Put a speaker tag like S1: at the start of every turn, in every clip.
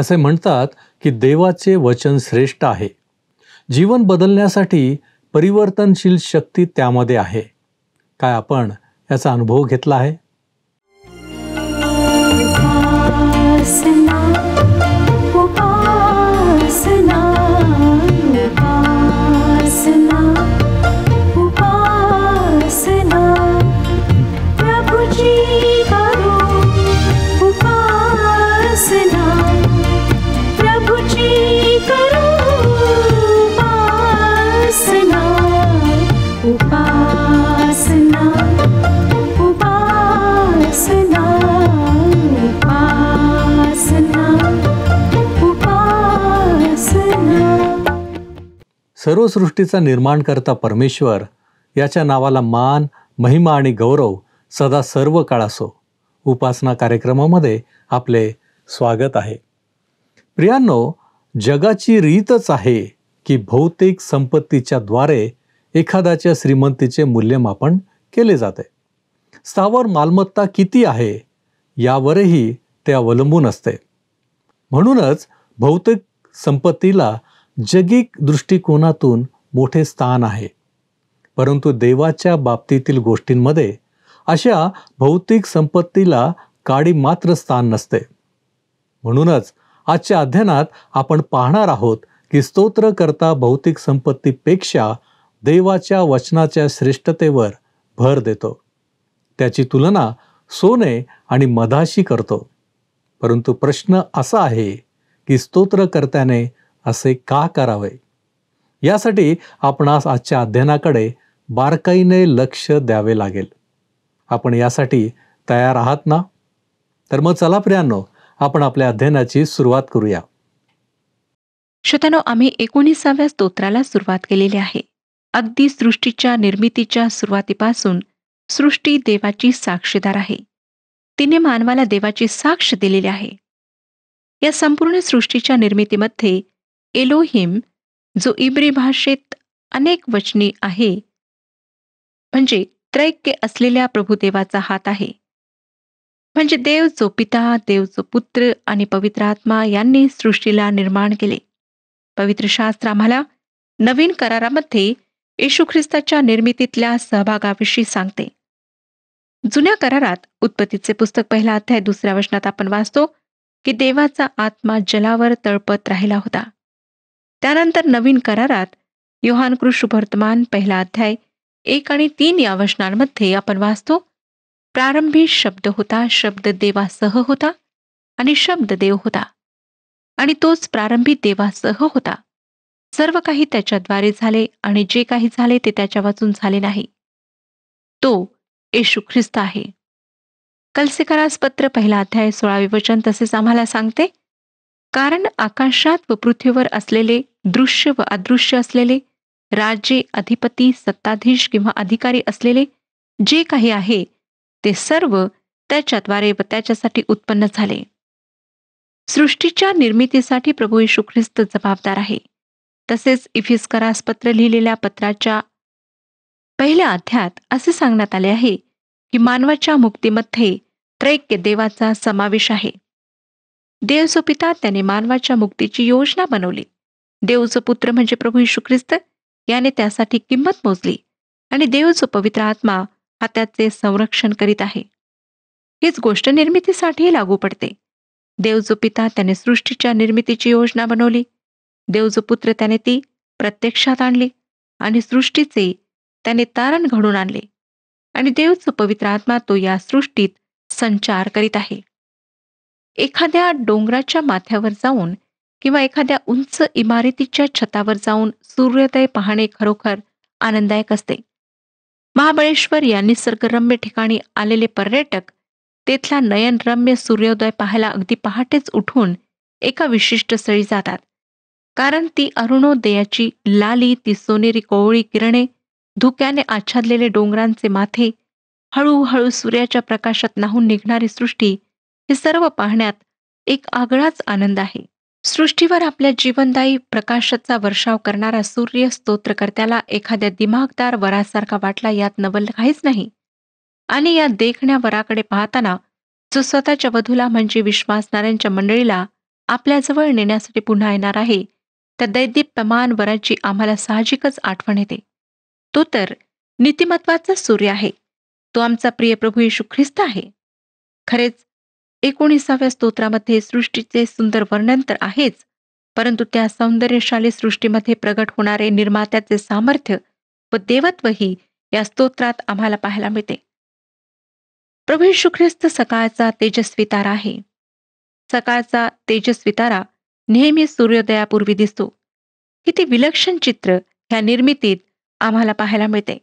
S1: असे म्हणतात की देवाचे वचन श्रेष्ठ आहे. जीवन बदलण्यासाठी परिवर्तनशील शक्ती त्यामध्ये आहे. काय आपण याचा अनुभव घेतला आहे? सर्व सृष्टीचा निर्माण करता परमेश्वर याच्या नावाला मान, महिमा आणि गौरव सदा सर्व काळ असो. उपासना कार्यक्रमामध्ये आपले स्वागत आहे. प्रियांनो, जगाची रीतच आहे की भौतिक संपत्तीच्या द्वारे एखाद्याच्या श्रीमंतीचे मूल्यमापन केले जाते. स्थावर मालमत्ता किती आहे यावरही ते अवलंबून असते. म्हणूनच भौतिक संपत्तीला जगिक दृष्टिकोनातून मोठे स्थान आहे. परंतु देवाच्या बाबतीतील गोष्टींमध्ये अशा भौतिक संपत्तीला काडी मात्र स्थान नसते. म्हणूनच आजच्या अध्ययनात आपण पाहणार आहोत की स्तोत्रकर्ता भौतिक संपत्तीपेक्षा देवाच्या वचनाच्या श्रेष्ठतेवर भर देतो. त्याची तुलना सोने आणि मधाशी करतो. परंतु प्रश्न असा आहे की स्तोत्रकर्त्याने असे का करावे? यासाठी आपणास आजच्या अध्ययनाकडे बारकाईने लक्ष द्यावे लागेल. आपण यासाठी तयार आहात ना? तर मग चला प्रियांनो, आपण आपल्या अध्ययनाची सुरुवात करूया.
S2: श्रोत्यांनो, आम्ही 19व्या स्तोत्राला सुरुवात केलेली आहे. अगदी सृष्टीच्या निर्मितीच्या सुरुवातीपासून सृष्टी देवाची साक्षीदार आहे. तिने मानवाला देवाची साक्ष दिलेली आहे. या संपूर्ण सृष्टीच्या निर्मितीमध्ये एलोहिम, जो इब्री भाषेत अनेक वचनी आहे, म्हणजे त्रैक्य असलेल्या प्रभुदेवाचा हात आहे. म्हणजे देव जो पिता, देव जो पुत्र आणि पवित्र आत्मा यांनी सृष्टीला निर्माण केले. पवित्र शास्त्र आम्हाला नवीन करारामध्ये येशू ख्रिस्ताच्या निर्मितीतल्या सहभागाविषयी सांगते. जुन्या करारात उत्पत्तीचे पुस्तक 1 अध्याय 2 वचनात आपण वाचतो की देवाचा आत्मा जलावर तळपत राहिला होता. त्यानंतर नवीन करारात योहान शुभवर्तमान 1 अध्याय 1 आणि 3 या वचनांमध्ये आपण वाचतो, प्रारंभी शब्द होता, शब्द देवासह होता आणि शब्द देव होता आणि तोच प्रारंभी देवासह होता. सर्व काही त्याच्याद्वारे झाले आणि जे काही झाले ते त्याच्या वाचून झाले नाही. तो येशू ख्रिस्त आहे. कलसीकरास पत्र 1 अध्याय 16 वचन तसेच आम्हाला सांगते, कारण आकाशात व पृथ्वीवर असलेले दृश्य व अदृश्य असलेले राजे, अधिपती, सत्ताधीश किंवा अधिकारी असलेले जे काही आहे ते सर्व त्याच्याद्वारे व त्याच्यासाठी उत्पन्न झाले. सृष्टीच्या निर्मितीसाठी प्रभू येशू ख्रिस्त जबाबदार आहे. तसेच इफिस्करास पत्र लिहिलेल्या पत्राच्या 1 अध्यायात असे सांगण्यात आले आहे की मानवाच्या मुक्तीमध्ये त्रैक्य देवाचा समावेश आहे. देव जो पिता त्याने मानवाच्या मुक्तीची योजना बनवली. देव जो पुत्र म्हणजे प्रभू येशू ख्रिस्त याने त्यासाठी किंमत मोजली आणि देव जो पवित्र आत्मा हा त्याचे संरक्षण करीत आहे. हीच गोष्ट निर्मितीसाठी लागू पडते. देव जो पिता त्याने सृष्टीच्या निर्मितीची योजना बनवली. देव जो पुत्र त्याने ती प्रत्यक्षात आणली आणि सृष्टीचे त्याने तारण घडून आणले आणि देव जो पवित्र आत्मा तो या सृष्टीत संचार करीत आहे. एखाद्या डोंगराच्या माथ्यावर जाऊन किंवा एखाद्या उंच इमारतीच्या छतावर जाऊन सूर्योदय पाहणे खरोखर आनंददायक असते. महाबळेश्वर या निसर्गरम्य ठिकाणी आलेले पर्यटक तेथला नयनरम्य सूर्योदय पाहायला अगदी पहाटेच उठून एका विशिष्ट स्थळी जातात. कारण ती अरुणोदयाची लाली, ती सोनेरी कोवळी किरणे, धुक्याने आच्छादलेले डोंगरांचे माथे, हळूहळू सूर्याच्या प्रकाशात न्हाऊन निघणारी सृष्टी, हे सर्व पाहण्यात एक आगळाच आनंद आहे. सृष्टीवर आपल्या जीवनदायी प्रकाशाचा वर्षाव करणारा सूर्य स्तोत्रकर्त्याला एखाद्या दिमागदार वरासारखा वाटला यात नवल काहीच नाही. आणि या देखण्या वराकडे पाहताना जो स्वतःच्या वधूला म्हणजे विश्वासणाऱ्यांच्या मंडळीला आपल्याजवळ नेण्यासाठी पुन्हा येणार आहे, त्या दैदिप्यमान वराची आम्हाला साहजिकच आठवण येते. तो तर नीतिमत्वाचा सूर्य आहे. तो आमचा प्रिय प्रभू येशू ख्रिस्त आहे. खरेच 19व्या स्तोत्रामध्ये सृष्टीचे सुंदर वर्णन तर आहेच, परंतु त्या सौंदर्यशाली सृष्टीमध्ये प्रगट होणारे निर्मात्याचे सामर्थ्य व देवत्वही या स्तोत्रात आम्हाला पाहायला मिळते. प्रभू येशू ख्रिस्त सकाळचा तेजस्वी तारा आहे. सकाळचा तेजस्वी तारा नेहमी सूर्योदयापूर्वी दिसतो. किती विलक्षण चित्र ह्या निर्मितीत आम्हाला पाहायला मिळते.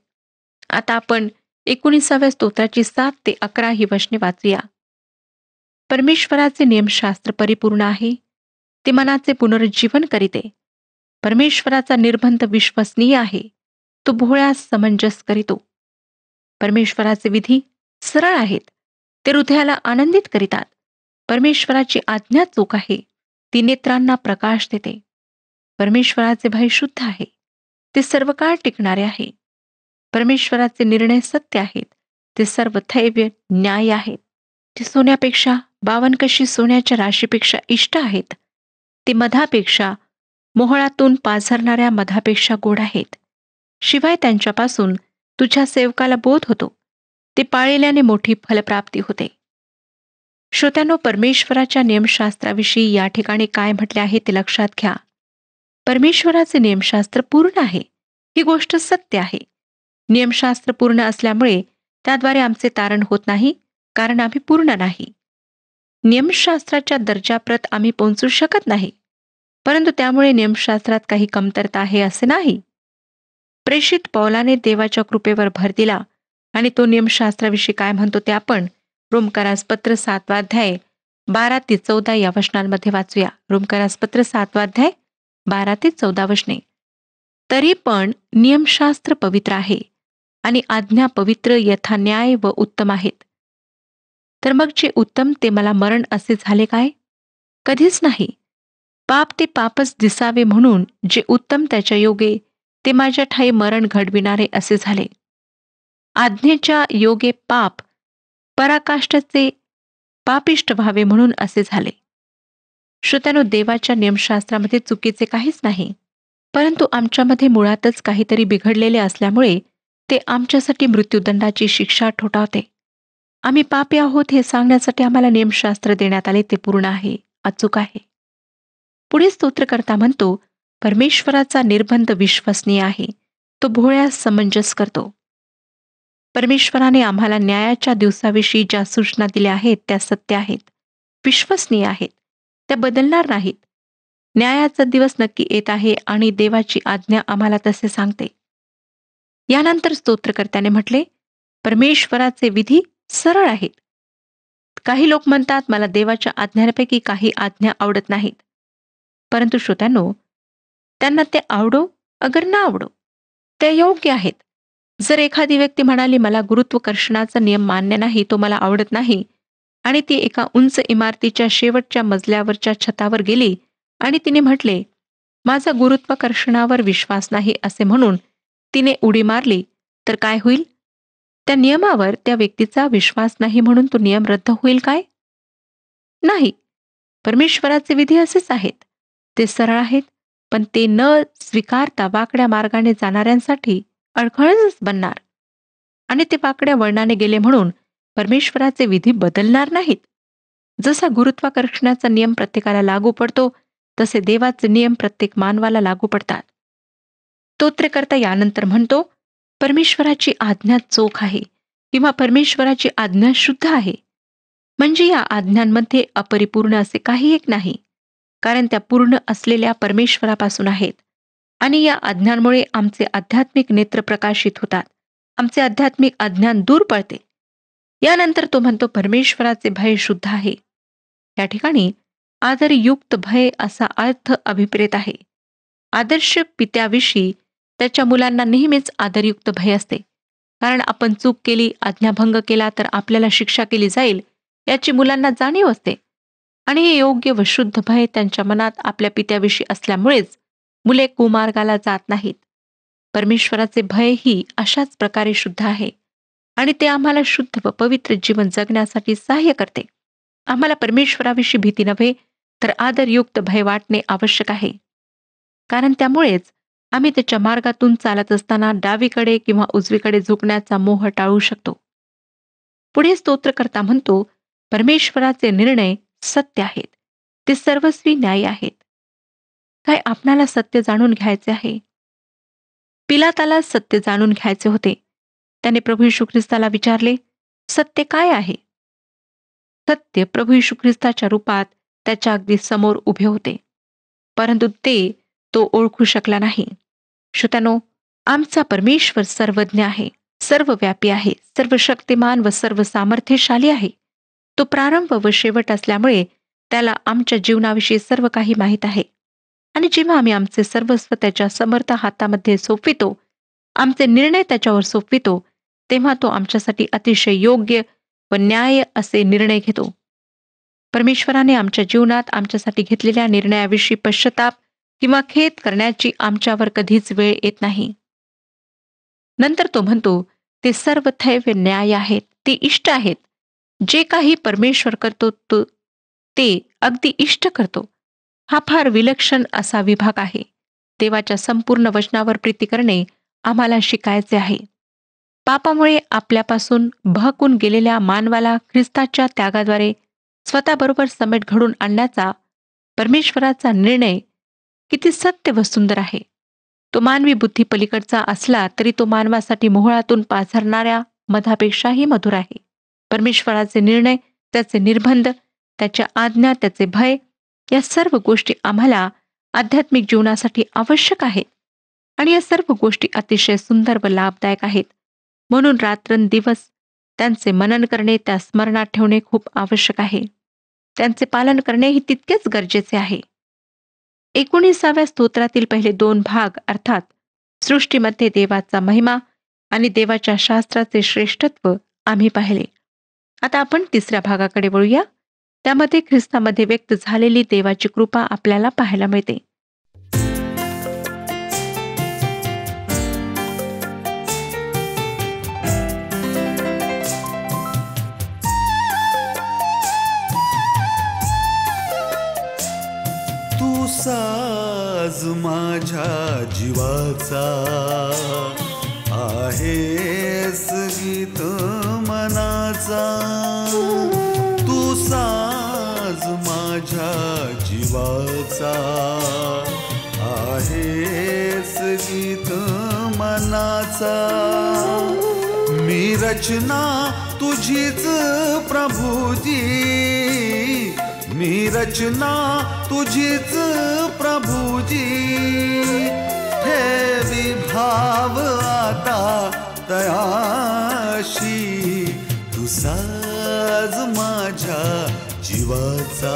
S2: आता आपण 19व्या स्तोत्राची 7 ते 11 ही वचने वाचूया. परमेश्वराचे नियमशास्त्र परिपूर्ण आहे. ते मनाचे पुनरुज्जीवन करीते. परमेश्वराचा निर्बंध विश्वसनीय आहे. तो भोळ्यास समंजस करीतो. परमेश्वराचे विधी सरळ आहेत. ते हृदयाला आनंदित करीतात. परमेश्वराची आज्ञा चोख आहे. ती नेत्रांना प्रकाश देते. परमेश्वराचे भय शुद्ध आहे. ते सर्व काळ टिकणारे आहे. परमेश्वराचे निर्णय सत्य आहेत. ते सर्व थैव्य न्याय आहेत. ते सोन्यापेक्षा 52 कशी सोन्याच्या राशीपेक्षा इष्ट आहेत. ते मधापेक्षा, मोहळातून पाझरणाऱ्या मधापेक्षा गोड आहेत. शिवाय त्यांच्यापासून तुझ्या सेवकाला बोध होतो. ते पाळिल्याने मोठी फलप्राप्ती होते. श्रोत्यांनो, परमेश्वराच्या नियमशास्त्राविषयी या ठिकाणी काय म्हटले आहे ते लक्षात घ्या. परमेश्वराचे नियमशास्त्र पूर्ण आहे. ही गोष्ट सत्य आहे. नियमशास्त्र पूर्ण असल्यामुळे त्याद्वारे आमचे तारण होत नाही, कारण आम्ही पूर्ण नाही. नियमशास्त्राच्या दर्जाप्रत आम्ही पोहोचू शकत नाही, परंतु त्यामुळे नियमशास्त्रात काही कमतरता आहे असे नाही. प्रेषित पौलाने देवाच्या कृपेवर भर दिला आणि तो नियमशास्त्राविषयी काय म्हणतो ते आपण रोमकरास पत्र 7 अध्याय 12 ते 14 या वचनांमध्ये वाचूया. रोमकरास पत्र 7 अध्याय 12 ते 14 वचने. तरी पण नियमशास्त्र पवित्र आहे आणि आज्ञा पवित्र, यथा न्याय व उत्तम आहेत. तर मग जे उत्तम ते मला मरण असे झाले काय? कधीच नाही. पाप ते पापच दिसावे म्हणून जे उत्तम त्याच्या योगे ते माझ्या ठाई मरण घडविणारे असे झाले. आज्ञेच्या योगे पाप पराकाष्ठाचे पापिष्ट व्हावे म्हणून असे झाले. श्रोत्यानो, देवाच्या नियमशास्त्रामध्ये चुकीचे काहीच नाही, परंतु आमच्यामध्ये मुळातच काहीतरी बिघडलेले असल्यामुळे ते आमच्यासाठी मृत्यूदंडाची शिक्षा ठोठावते. आम्ही पापी आहोत हे सांगण्यासाठी आम्हाला नियमशास्त्र देण्यात आले. ते पूर्ण आहे, अचूक आहे. पुढे स्तोत्रकर्ता म्हणतो, परमेश्वराचा निर्बंध विश्वसनीय आहे. तो भोळ्यास समंजस करतो. परमेश्वराने आम्हाला न्यायाच्या दिवसाविषयी ज्या सूचना दिल्या आहेत त्या सत्य आहेत, विश्वसनीय आहेत. त्या बदलणार नाहीत. न्यायाचा दिवस नक्की येत आहे आणि देवाची आज्ञा आम्हाला तसे सांगते. यानंतर स्तोत्रकर्त्याने म्हटले, परमेश्वराचे विधी सरळ आहेत. काही लोक म्हणतात, मला देवाच्या आज्ञांपैकी काही आज्ञा आवडत नाहीत. परंतु श्रोत्यांनो, त्यांना ते आवडो अगर ना आवडो, ते योग्य आहेत. जर एखादी व्यक्ती म्हणाली, मला गुरुत्वाकर्षणाचा नियम मान्य नाही, तो मला आवडत नाही, आणि ती एका उंच इमारतीच्या शेवटच्या मजल्यावरच्या छतावर गेली आणि तिने म्हटले, माझा गुरुत्वाकर्षणावर विश्वास नाही असे म्हणून तिने उडी मारली, तर काय होईल? त्या नियमावर त्या व्यक्तीचा विश्वास नाही म्हणून तो नियम रद्द होईल काय? नाही. परमेश्वराचे विधी असेच आहेत. ते सरळ आहेत, पण ते न स्वीकारता वाकड्या मार्गाने जाणाऱ्यांसाठी अडखळच बनणार. आणि ते वाकड्या वळणाने गेले म्हणून परमेश्वराचे विधी बदलणार नाहीत. जसा गुरुत्वाकर्षणाचा नियम प्रत्येकाला लागू पडतो, तसे देवाचे नियम प्रत्येक मानवाला लागू पडतात. स्तोत्रकर्ता यानंतर म्हणतो, परमेश्वराची आज्ञा चोख आहे किंवा परमेश्वराची आज्ञा शुद्ध आहे. म्हणजे या आज्ञांमध्ये अपरिपूर्ण असे काही एक नाही, कारण त्या पूर्ण असलेल्या परमेश्वरापासून आहेत. आणि या आज्ञांमुळे आमचे आध्यात्मिक नेत्र प्रकाशित होतात. आमचे आध्यात्मिक अज्ञान दूर पळते. यानंतर तो म्हणतो, परमेश्वराचे भय शुद्ध आहे. या ठिकाणी आदरयुक्त भय असा अर्थ अभिप्रेत आहे. आदर्श पित्याविषयी त्याच्या मुलांना नेहमीच आदरयुक्त भय असते, कारण आपण चूक केली, आज्ञाभंग केला तर आपल्याला शिक्षा केली जाईल याची मुलांना जाणीव असते. आणि हे योग्य व शुद्ध भय त्यांच्या मनात आपल्या पित्याविषयी असल्यामुळेच मुले कुमार्गाला जात नाहीत. परमेश्वराचे भय ही अशाच प्रकारे शुद्ध आहे आणि ते आम्हाला शुद्ध व पवित्र जीवन जगण्यासाठी सहाय्य करते. आम्हाला परमेश्वराविषयी भीती नव्हे, तर आदरयुक्त भय वाटणे आवश्यक आहे. कारण त्यामुळेच आम्ही त्याच्या मार्गातून चालत असताना डावीकडे किंवा उजवीकडे झुकण्याचा मोह टाळू शकतो. पुढे स्तोत्रकर्ता म्हणतो, परमेश्वराचे निर्णय सत्य आहेत. ते सर्वस्वी न्यायी आहेत. काय आपणाला सत्य जाणून घ्यायचे आहे? पिलाताला सत्य जाणून घ्यायचे होते. त्याने प्रभू येशू ख्रिस्ताला विचारले, सत्य काय आहे? सत्य प्रभू येशू ख्रिस्ताच्या रूपात त्याच्या अगदी समोर उभे होते. परंतु तो ओळखू शकला नाही. श्रोत्यानो, आमचा परमेश्वर सर्वज्ञ आहे, सर्वव्यापी आहे, सर्वशक्तिमान व सर्व सामर्थ्यशाली आहे. तो प्रारंभ व शेवट असल्यामुळे त्याला आमच्या जीवनाविषयी सर्व काही माहीत आहे. आणि जेव्हा आम्ही आमचे सर्वस्व त्याच्या समर्थ हातामध्ये सोपवितो, आमचे निर्णय त्याच्यावर सोपवितो, तेव्हा तो आमच्यासाठी अतिशय योग्य व न्याय असे निर्णय घेतो. परमेश्वराने आमच्या जीवनात आमच्यासाठी घेतलेल्या निर्णयाविषयी पश्चाताप किंवा खेद करण्याची आमच्यावर कधीच वेळ येत नाही. नंतर तो म्हणतो, ते सर्व थैव न्याय आहेत, ते इष्ट आहेत. जे काही परमेश्वर करतो ते अगदी इष्ट करतो. हा फार विलक्षण असा विभाग आहे. देवाच्या संपूर्ण वचनावर प्रीती करणे आम्हाला शिकायचे आहे. पापामुळे आपल्यापासून बहकून गेलेल्या मानवाला ख्रिस्ताच्या त्यागाद्वारे स्वतःबरोबर समेट घडून आणण्याचा परमेश्वराचा निर्णय किती सत्य व सुंदर आहे. तो मानवी बुद्धी पलीकडचा असला तरी तो मानवासाठी मोहळातून पाझरणाऱ्या मधापेक्षाही मधुर आहे. परमेश्वराचे निर्णय, त्याचे निर्बंध, त्याच्या आज्ञा, त्याचे भय, या सर्व गोष्टी आम्हाला आध्यात्मिक जीवनासाठी आवश्यक आहेत. आणि या सर्व गोष्टी अतिशय सुंदर व लाभदायक आहेत. म्हणून रात्रंदिवस त्यांचे मनन करणे, त्या स्मरणात ठेवणे खूप आवश्यक आहे. त्यांचे पालन करणेही तितकेच गरजेचे आहे. 19व्या स्तोत्रातील पहिले 2 भाग अर्थात सृष्टीमध्ये देवाचा महिमा आणि देवाच्या शास्त्राचे श्रेष्ठत्व आम्ही पाहिले. आता आपण 3ऱ्या भागाकडे वळूया. त्यामध्ये ख्रिस्तामध्ये व्यक्त झालेली देवाची कृपा आपल्याला पाहायला मिळते.
S3: तू साज माझ्या जीवाचा आहेस गीत मनाचा. तू साज माझ्या जीवाचा आहेस गीत मनाचा. मी रचना तुझीच प्रभुजी, मी रचना तुझीच प्रभुजी. ठेवी भाव आता तयाशी, तू साज माझ्या जीवाचा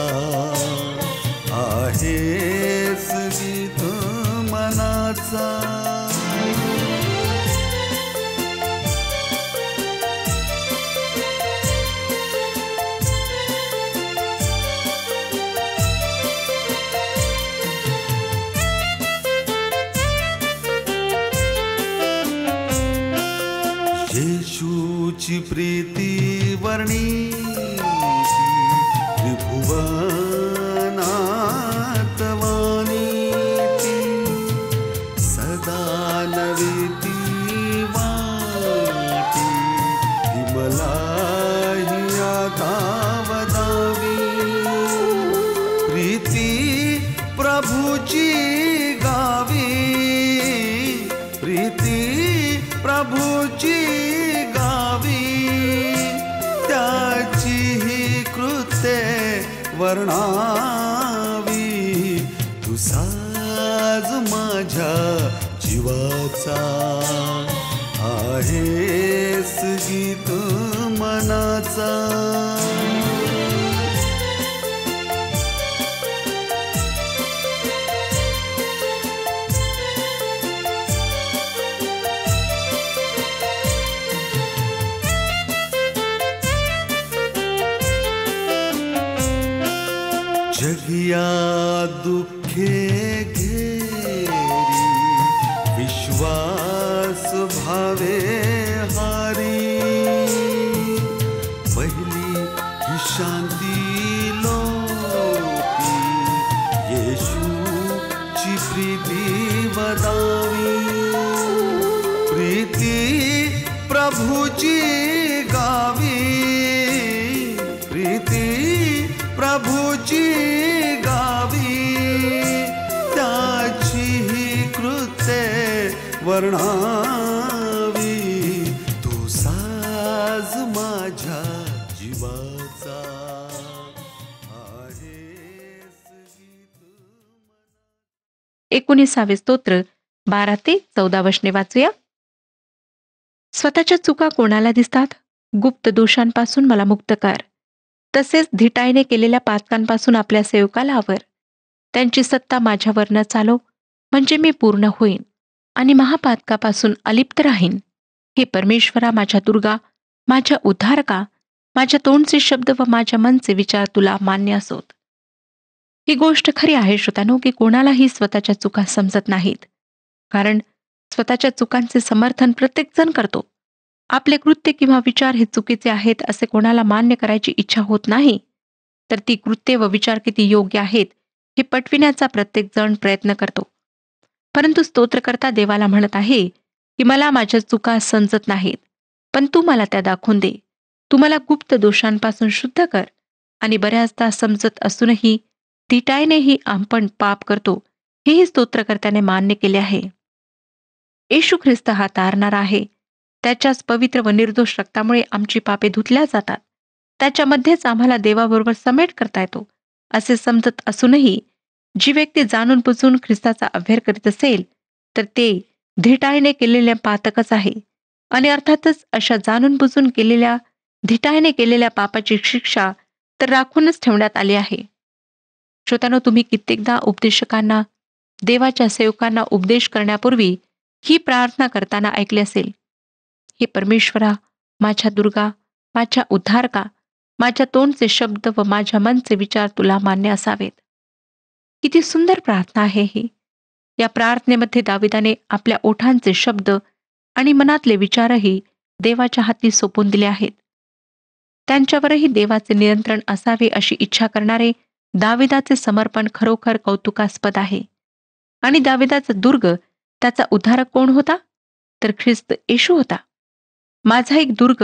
S3: आहेस गीत मनाचा. येशूची प्रीती वर्णीती त्रिभुवनात वानीती. सदा नवीती वाटी, ती मलाही आता वदावी. प्रीती प्रभूची गावी, प्रीती प्रभूची गावी. त्याची ही कृत्ये वर्णावी. तू साज माझ्या जीवाचा आहेस गीत मनाचा. जगिया दुःखे घेरी, विश्वास भावे हारी. पहिली ही शांती लोपी, प्रीती वदावी, प्रीती प्रभूची गावी, प्रीती प्रभूची गावी, त्याची ही कृत्ये वर्णावी. तू साज माझ्या जीवाचा आहेस गीत.
S2: 19 स्तोत्र 12 ते 14 वचने वाचूया. स्वतःच्या चुका कोणाला दिसतात? गुप्त दोषांपासून मला मुक्त कर. तसेच धिटाईने केलेल्या पातकांपासून आपल्या सेवकाला आवर. त्यांची सत्ता माझ्यावर न चालो, म्हणजे मी पूर्ण होईन आणि महापातकापासून अलिप्त राहीन. हे परमेश्वरा, माझ्या दुर्गा, माझ्या उद्धारका, माझ्या तोंडचे शब्द व माझ्या मनचे विचार तुला मान्य असोत. ही गोष्ट खरी आहे श्रोतांनो, की कोणालाही स्वतःच्या चुका समजत नाहीत. कारण स्वतःच्या चुकांचे समर्थन प्रत्येकजण करतो. आपले कृत्य किंवा विचार हे चुकीचे आहेत असे कोणाला मान्य करायची इच्छा होत नाही, तर ती कृत्ये व विचार किती योग्य आहेत हे पटविण्याचा प्रत्येकजण प्रयत्न करतो. परंतु स्तोत्रकर्ता देवाला म्हणत आहे की मला माझ्या चुका समजत नाहीत, पण तू मला त्या दाखवून दे. तू मला गुप्त दोषांपासून शुद्ध कर. आणि बऱ्याचदा समजत असूनही धिटाईनेही आपण पाप करतो, हेही स्तोत्रकर्त्याने मान्य केले आहे. येशू ख्रिस्त हा तारणारा आहे. त्याच्याच पवित्र व निर्दोष रक्तामुळे आमची पापे धुतल्या जातात. त्याच्यामध्येच आम्हाला देवाबरोबर समेट करता येतो असे समजत असूनही जी व्यक्ती जाणून बुजून ख्रिस्ताचा अव्हेर करीत असेल तर ते धिटाईने केलेले पातकच आहे. आणि अर्थातच अशा जाणून बुजून केलेल्या धिटाईने केलेल्या पापाची शिक्षा तर राखूनच ठेवण्यात आली आहे. श्रोत्यानो, तुम्ही कित्येकदा उपदेशकांना, देवाच्या सेवकांना उपदेश करण्यापूर्वी ही प्रार्थना करताना ऐकले असेल. हे परमेश्वरा, माझ्या दुर्गा, माझ्या उद्धारका, माझ्या तोंडचे शब्द व माझ्या मनचे विचार तुला मान्य असावेत. किती सुंदर प्रार्थना आहे ही. या प्रार्थनेमध्ये दाविदाने आपल्या ओठांचे शब्द आणि मनातले विचारही देवाच्या हाती सोपवून दिले आहेत. त्यांच्यावरही देवाचे नियंत्रण असावे अशी इच्छा करणारे दाविदाचे समर्पण खरोखर कौतुकास्पद आहे. आणि दाविदाचा दुर्ग, त्याचा उद्धारक कोण होता? तर ख्रिस्त येशू होता. माझा एक दुर्ग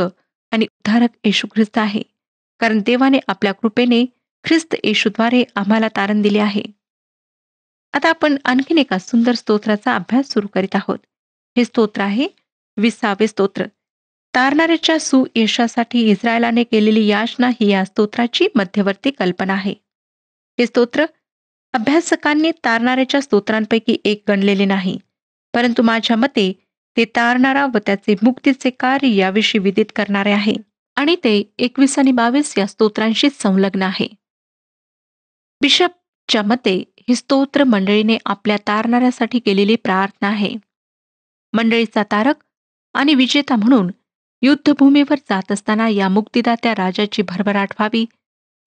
S2: आणि उद्धारक येशू ख्रिस्त आहे, कारण देवाने आपल्या कृपेने ख्रिस्त येशूद्वारे आम्हाला तारण दिले आहे. आता आपण आणखीन एका सुंदर स्तोत्राचा अभ्यास सुरू करीत आहोत. हे स्तोत्र आहे 20 स्तोत्र. तारणाऱ्याच्या सुयशासाठी इस्रायलाने केलेली याचना ही या स्तोत्राची मध्यवर्ती कल्पना आहे. हे स्तोत्र अभ्यासकांनी तारणाऱ्याच्या स्तोत्रांपैकी एक गणलेले नाही, परंतु माझ्या मते ते तारणारा व त्याचे मुक्तीचे कार्य याविषयी विदित करणारे आहे. आणि ते 21 आणि 22 या स्तोत्रांशी संलग्न आहे. बिशपच्या मते हे स्तोत्र मंडळीने आपल्या तारणाऱ्यासाठी केलेली प्रार्थना आहे. मंडळीचा तारक आणि विजेता म्हणून युद्धभूमीवर जात असताना या मुक्तिदात्या राजाची भरभराट व्हावी,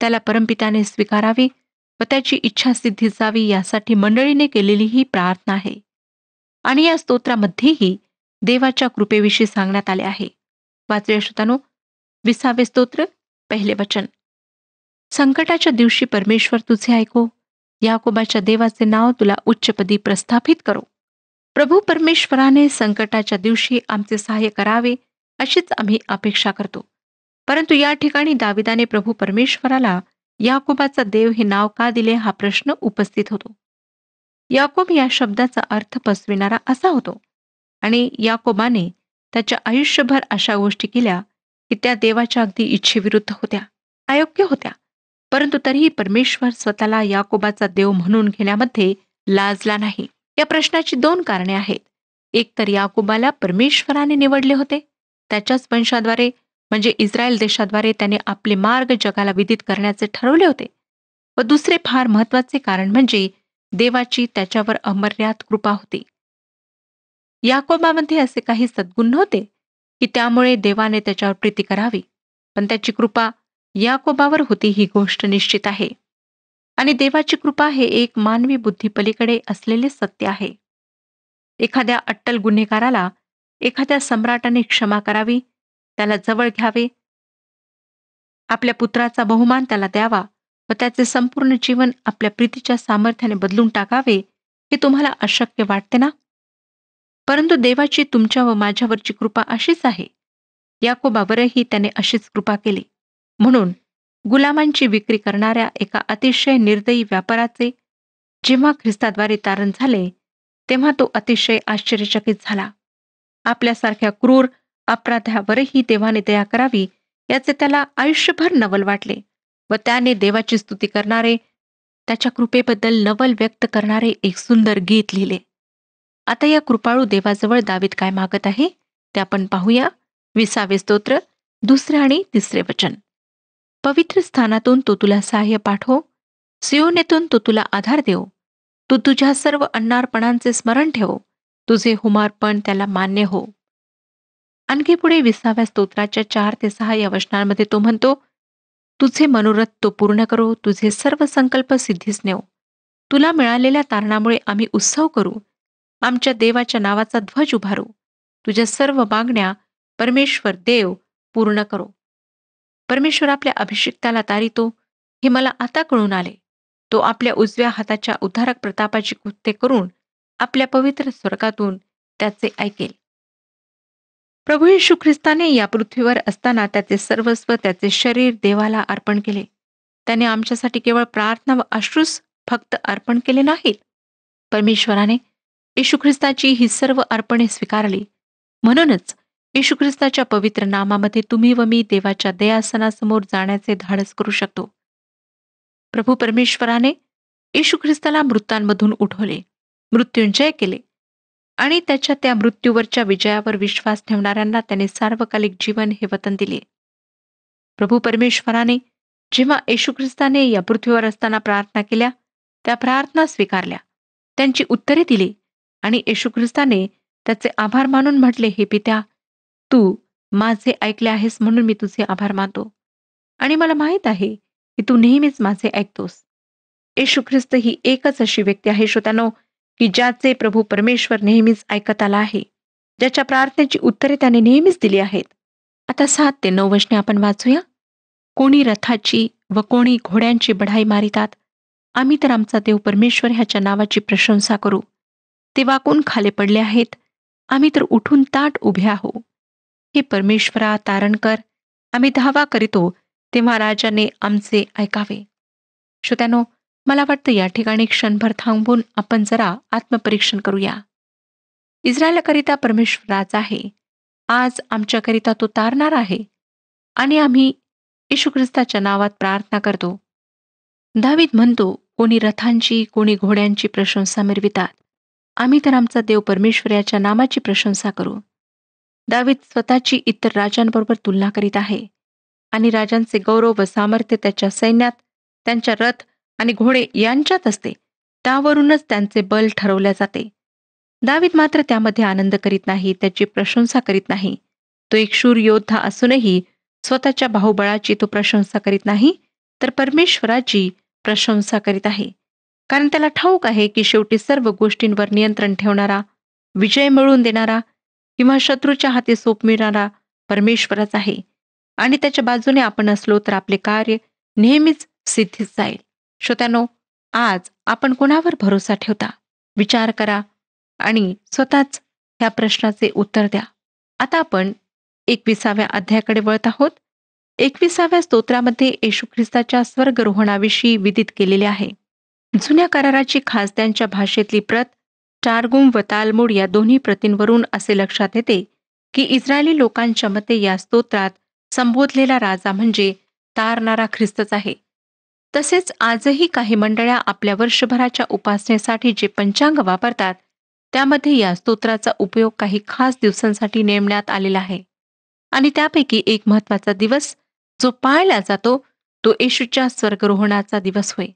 S2: त्याला परमपित्याने स्वीकारावे व त्याची इच्छा सिद्धी जावी यासाठी मंडळीने केलेली ही प्रार्थना आहे. आणि या स्तोत्रामध्येही देवाच्या कृपेविषयी सांगण्यात आले आहे. वाचूया श्रोतांनो, 20 स्तोत्र, पहिले वचन. संकटाच्या दिवशी परमेश्वर तुझे ऐको, याकोबाच्या देवाचे नाव तुला उच्चपदी प्रस्थापित करो. प्रभू परमेश्वराने संकटाच्या दिवशी आमचे सहाय्य करावे अशीच आम्ही अपेक्षा करतो. परंतु या ठिकाणी दाविदाने प्रभू परमेश्वराला याकोबाचा देव हे नाव का दिले हा प्रश्न उपस्थित होतो. याकोब या शब्दाचा अर्थ पसविणारा असा होतो. आणि याकोबाने त्याच्या आयुष्यभर अशा गोष्टी केल्या की त्या देवाच्या अगदी इच्छेविरुद्ध होत्या, अयोग्य होत्या. परंतु तरीही परमेश्वर स्वतःला याकोबाचा देव म्हणून घेण्यामध्ये लाजला नाही. या प्रश्नाची 2 कारणे आहेत. एक तर याकोबाला परमेश्वराने निवडले होते. त्याच्याच वंशाद्वारे म्हणजे इस्रायल देशाद्वारे त्याने आपले मार्ग जगाला विदित करण्याचे ठरवले होते. व दुसरे फार महत्वाचे कारण म्हणजे देवाची त्याच्यावर अमर्याद कृपा होती. याकोबामध्ये असे काही सद्गुण नव्हते की त्यामुळे देवाने त्याच्यावर प्रीती करावी, पण त्याची कृपा याकोबावर होती ही गोष्ट निश्चित आहे. आणि देवाची कृपा हे एक मानवी बुद्धीपलीकडे असलेले सत्य आहे. एखाद्या अट्टल गुन्हेगाराला एखाद्या सम्राटाने क्षमा करावी, त्याला जवळ घ्यावे, आपल्या पुत्राचा बहुमान त्याला द्यावा व त्याचे संपूर्ण जीवन आपल्या प्रीतीच्या सामर्थ्याने बदलून टाकावे, हे तुम्हाला अशक्य वाटते ना? परंतु देवाची तुमच्या व माझ्यावरची कृपा अशीच आहे. याकोबावरही त्याने अशीच कृपा केली. म्हणून गुलामांची विक्री करणाऱ्या एका अतिशय निर्दयी व्यापाराचे जेव्हा ख्रिस्ताद्वारे तारण झाले, तेव्हा तो अतिशय आश्चर्यचकित झाला. आपल्यासारख्या क्रूर अपराध्यावरही देवाने दया करावी याचे त्याला आयुष्यभर नवल वाटले व त्याने देवाची स्तुती करणारे, त्याच्या कृपेबद्दल नवल व्यक्त करणारे एक सुंदर गीत लिहिले. आता या कृपाळू देवाजवळ दावीद काय मागत आहे ते आपण पाहूया. 20 स्तोत्र 2 आणि 3 वचन. पवित्र स्थानातून तो तुला सहाय्य पाठवो, सियोनेतून तो तुला आधार देव. तू तुझ्या सर्व अन्नार्पणांचे स्मरण ठेव, तुझे होमार्पण त्याला मान्य हो. आणखी पुढे 20 स्तोत्राच्या 4 ते 6 या वचनांमध्ये तो म्हणतो, तुझे मनोरथ तो पूर्ण करो, तुझे सर्व संकल्प सिद्धीस नेव. तुला मिळालेल्या तारणामुळे आम्ही उत्सव करू, आमच्या देवाच्या नावाचा ध्वज उभारू. तुझ्या सर्व मागण्या परमेश्वर देव पूर्ण करो. परमेश्वर आपल्या अभिषिक्ताला तारितो हे मला आता कळून आले. तो आपल्या उजव्या हाताच्या उद्धारक प्रतापाची कृत्ये करून आपल्या पवित्र स्वर्गातून त्याचे ऐकेल. प्रभू येशू ख्रिस्ताने या पृथ्वीवर असताना त्याचे सर्वस्व, त्याचे शरीर देवाला अर्पण केले. त्याने आमच्यासाठी केवळ प्रार्थना व अश्रूच फक्त अर्पण केले नाहीत. परमेश्वराने येशू ख्रिस्ताची ही सर्व अर्पणे स्वीकारली. म्हणूनच येशू ख्रिस्ताच्या पवित्र नामामध्ये तुम्ही व मी देवाच्या दयासनासमोर जाण्याचे धाडस करू शकतो. प्रभू परमेश्वराने येशू ख्रिस्ताला मृतांमधून उठवले, मृत्युंजय केले आणि त्याच्या त्या मृत्यूवरच्या विजयावर विश्वास ठेवणाऱ्यांना त्याने सार्वकालिक जीवन हे वतन दिले. प्रभू परमेश्वराने जेव्हा येशू ख्रिस्ताने या पृथ्वीवर असताना प्रार्थना केल्या, त्या प्रार्थना स्वीकारल्या, त्यांची उत्तरे दिली आणि येशू ख्रिस्ताने त्याचे आभार मानून म्हटले, हे पित्या, तू माझे ऐकले आहेस म्हणून मी तुझे आभार मानतो आणि मला माहीत आहे की तू नेहमीच माझे ऐकतोस. येशू ख्रिस्त ही एकच अशी व्यक्ती आहे श्रोत्यानो, की ज्याचे प्रभू परमेश्वर नेहमीच ऐकत आला आहे, ज्याच्या प्रार्थनेची उत्तरे त्याने नेहमीच दिली आहेत. आता 7 ते 9 वचने आपण वाचूया. कोणी रथाची व कोणी घोड्यांची बढाई मारितात, आम्ही तर आमचा देव परमेश्वर ह्याच्या नावाची प्रशंसा करू. ते वाकून खाली पडले आहेत, आम्ही तर उठून ताट उभे आहो. हे परमेश्वरा तारण कर, आम्ही धावा करीतो तेव्हा राजाने आमचे ऐकावे. श्रोत्यानो, मला वाटतं या ठिकाणी क्षणभर थांबून आपण जरा आत्मपरीक्षण करूया. इस्रायलाकरिता परमेश्वर राजा आहे. आज आमच्याकरिता तो तारणार आहे आणि आम्ही येशू ख्रिस्ताच्या नावात प्रार्थना करतो. दावीद म्हणतो, कोणी रथांची कोणी घोड्यांची प्रशंसा मिरवितात, आम्ही तर आमचा देव परमेश्वर याच्या नामाची प्रशंसा करू. दावीद स्वतःची इतर राजांबरोबर तुलना करीत आहे आणि राजांचे गौरव व सामर्थ्य त्याच्या सैन्यात, त्यांच्या रथ आणि घोडे यांच्यात असते. त्यावरूनच त्यांचे बल ठरवले जाते. दावीद मात्र त्यामध्ये आनंद करीत नाही, त्याची प्रशंसा करीत नाही. तो एक शूर योद्धा असूनही स्वतःच्या बाहुबळाची तो प्रशंसा करीत नाही, तर परमेश्वराची प्रशंसा करीत आहे. कारण त्याला ठाऊक आहे की शेवटी सर्व गोष्टींवर नियंत्रण ठेवणारा, विजय मिळवून देणारा किंवा शत्रूच्या हाती सोपविणारा परमेश्वरच आहे आणि त्याच्या बाजूने आपण असलो तर आपले कार्य नेहमीच सिद्धीस जाईल. श्रोत्यानो, आज आपण कोणावर भरोसा ठेवता? विचार करा आणि स्वतःच ह्या प्रश्नाचे उत्तर द्या. आता आपण 21व्या अध्यायाकडे वळत आहोत. 21व्या स्तोत्रामध्ये येशू ख्रिस्ताच्या स्वर्गरोहणाविषयी विदित केलेले आहे. जुन्या कराराची खासदांच्या भाषेतली प्रत, टारगुम व तालमूड या दोन्ही प्रतींवरून असे लक्षात येते की इस्रायली लोकांच्या मते या स्तोत्रात संबोधलेला राजा म्हणजे तारणारा ख्रिस्तच आहे. तसेच आजही काही मंडळ्या आपल्या वर्षभराच्या उपासनेसाठी जे पंचांग वापरतात, त्यामध्ये या स्तोत्राचा उपयोग काही खास दिवसांसाठी नेमण्यात आलेला आहे आणि त्यापैकी एक महत्त्वाचा दिवस जो पाळला जातो तो येशूच्या स्वर्गरोहणाचा दिवस होय.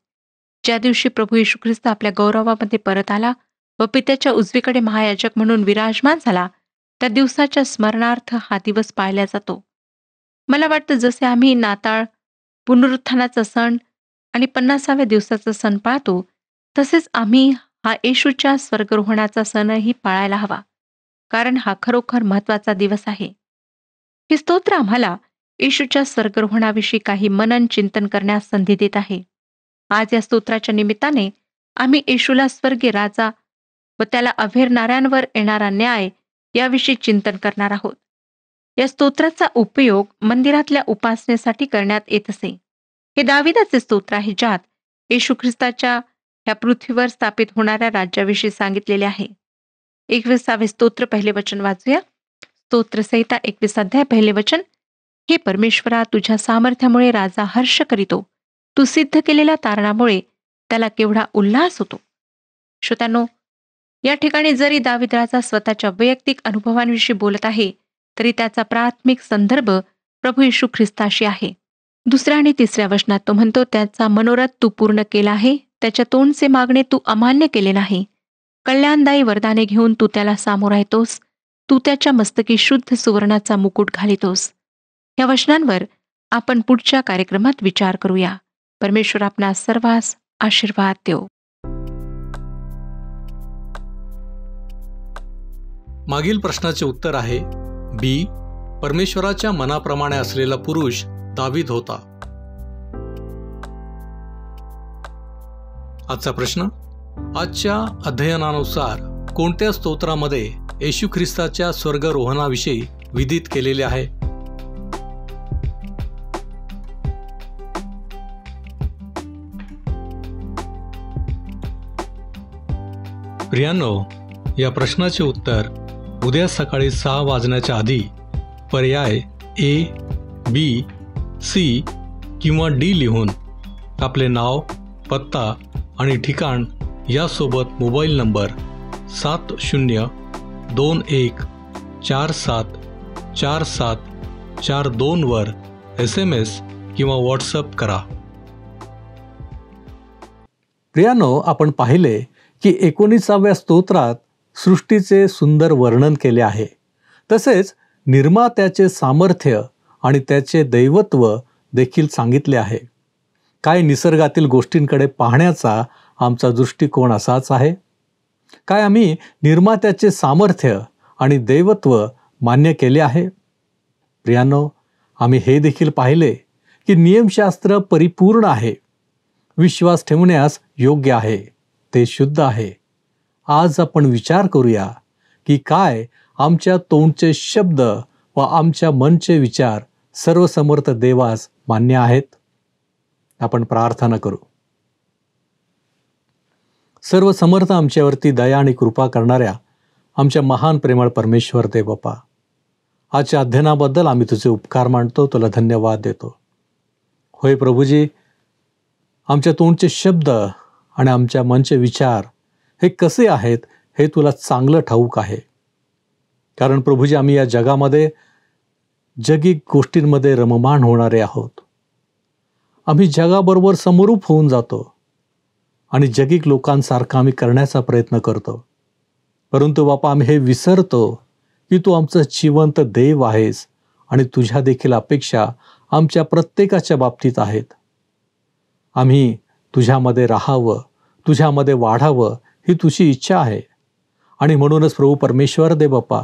S2: ज्या दिवशी प्रभू येशू ख्रिस्त आपल्या गौरवामध्ये परत आला व पित्याच्या उजवीकडे महायाजक म्हणून विराजमान झाला, त्या दिवसाच्या स्मरणार्थ हा दिवस पाळला जातो. मला वाटतं जसे आम्ही नाताळ, पुनरुत्थानाचा सण आणि 50व्या दिवसाचा सण पाळतो, तसेच आम्ही हा येशूच्या स्वर्गरोहणाचा सणही पाळायला हवा, कारण हा खरोखर महत्त्वाचा दिवस आहे. हे स्तोत्र आम्हाला येशूच्या स्वर्गरोहणाविषयी काही मनन चिंतन करण्यास संधी देत आहे. आज या स्तोत्राच्या निमित्ताने आम्ही येशूला स्वर्गीय राजा व त्याला अव्हेरणाऱ्यांवर येणारा न्याय याविषयी चिंतन करणार आहोत. या स्तोत्राचा उपयोग मंदिरातल्या उपासनेसाठी करण्यात येत असे. हे दाविदाचे स्तोत्र आहे, ज्यात येशू ख्रिस्ताच्या ह्या पृथ्वीवर स्थापित होणाऱ्या राज्याविषयी सांगितलेले आहे. 21 स्तोत्र पहिले वचन वाचूया. स्तोत्रसंहिता 21 अध्याय पहिले वचन. हे परमेश्वरा, तुझ्या सामर्थ्यामुळे राजा हर्ष करीतो. तू सिद्ध केलेल्या तारणामुळे त्याला केवढा उल्हास होतो. श्रोत्यांनो, या ठिकाणी जरी दावीद राजा स्वतःच्या वैयक्तिक अनुभवांविषयी बोलत आहे, तरी त्याचा प्राथमिक संदर्भ प्रभू येशू ख्रिस्ताशी आहे. 2 आणि 3 वचनात तो म्हणतो, त्याचा मनोरथ तू पूर्ण केला आहे, त्याच्या तोंडचे मागणे तू अमान्य केले नाही. कल्याणदायी वरदाने घेऊन तू त्याला सामोरा येतोस. तू त्याच्या मस्तकी शुद्ध सुवर्णाचा मुकुट घालितोस. या वचनांवर आपण पुढच्या कार्यक्रमात विचार करूया. परमेश्वर आपणास सर्वांस आशीर्वाद देवो.
S1: मागील प्रश्नाचे उत्तर आहे बी. परमेश्वराच्या मनाप्रमाणे असलेला पुरुष दावीद होता. आजचा प्रश्न. आजच्या अध्ययनानुसार कोणत्या स्तोत्रामध्ये येशू ख्रिस्ताच्या स्वर्गरोहणाविषयी विदित केलेले आहे? प्रियांनो, या प्रश्नाचे उत्तर उद्या सकाळी 6 वाजण्याच्या आधी पर्याय ए, बी, सी किंवा डी लिहून आपले नाव, पत्ता आणि ठिकाण यासोबत मोबाईल नंबर 7021474742 वर SMS किंवा व्हॉट्सअप करा. प्रियानो, आपण पाहिले की 19व्या स्तोत्रात सृष्टीचे सुंदर वर्णन केले आहे. तसेच निर्मात्याचे सामर्थ्य आणि त्याचे दैवत्व देखील सांगितले आहे. काय निसर्गातील गोष्टींकडे पाहण्याचा आमचा दृष्टिकोन असाच आहे? काय आम्ही निर्मात्याचे सामर्थ्य आणि दैवत्व मान्य केले आहे? प्रियांनो, आम्ही हे देखील पाहिले की नियमशास्त्र परिपूर्ण आहे, विश्वास ठेवण्यास योग्य आहे, ते शुद्ध आहे. आज आपण विचार करूया की काय आमच्या तोंडचे शब्द व आमच्या मनचे विचार सर्वसमर्थ देवास मान्य आहेत? आपण प्रार्थना करू. सर्वसमर्थ आमच्यावरती दया आणि कृपा करणाऱ्या आमच्या महान प्रेमळ परमेश्वर देव बापा, आजच्या अध्ययनाबद्दल आम्ही तुझे उपकार मानतो, तुला धन्यवाद देतो. होय प्रभूजी, आमच्या तोंडचे शब्द आणि आमच्या मनचे विचार हे कसे आहेत हे तुला चांगलं ठाऊक आहे. कारण प्रभूजी, आम्ही या जगामध्ये जगिक गोष्टींमध्ये रममाण होणारे आहोत. आम्ही जगाबरोबर समरूप होऊन जातो आणि जगिक लोकांसारखं आम्ही करण्याचा प्रयत्न करतो. परंतु बापा, आम्ही हे विसरतो की तू आमचं जिवंत देव आहेस आणि तुझ्या देखील अपेक्षा आमच्या प्रत्येकाच्या बाबतीत आहेत. आम्ही तुझ्यामध्ये राहावं, तुझ्यामध्ये वाढावं ही तुझी इच्छा आहे. आणि म्हणूनच प्रभू परमेश्वर दे बापा,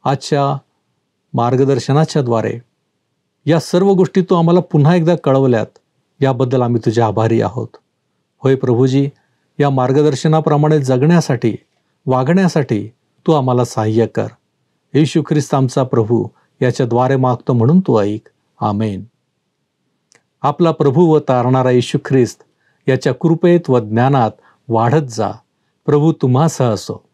S1: आजच्या मार्गदर्शनाच्या द्वारे या सर्व गोष्टी तू आम्हाला पुन्हा एकदा कळवल्यात, याबद्दल आम्ही तुझे आभारी आहोत. होय प्रभूजी, या मार्गदर्शनाप्रमाणे जगण्यासाठी, वागण्यासाठी तू आम्हाला सहाय्य कर. येशू ख्रिस्त आमचा प्रभू याच्याद्वारे मागतो म्हणून तू ऐक. आमेन. आपला प्रभू व तारणारा येशू ख्रिस्त याच्या कृपेत व ज्ञानात वाढत जा. प्रभू तुम्हासह असो.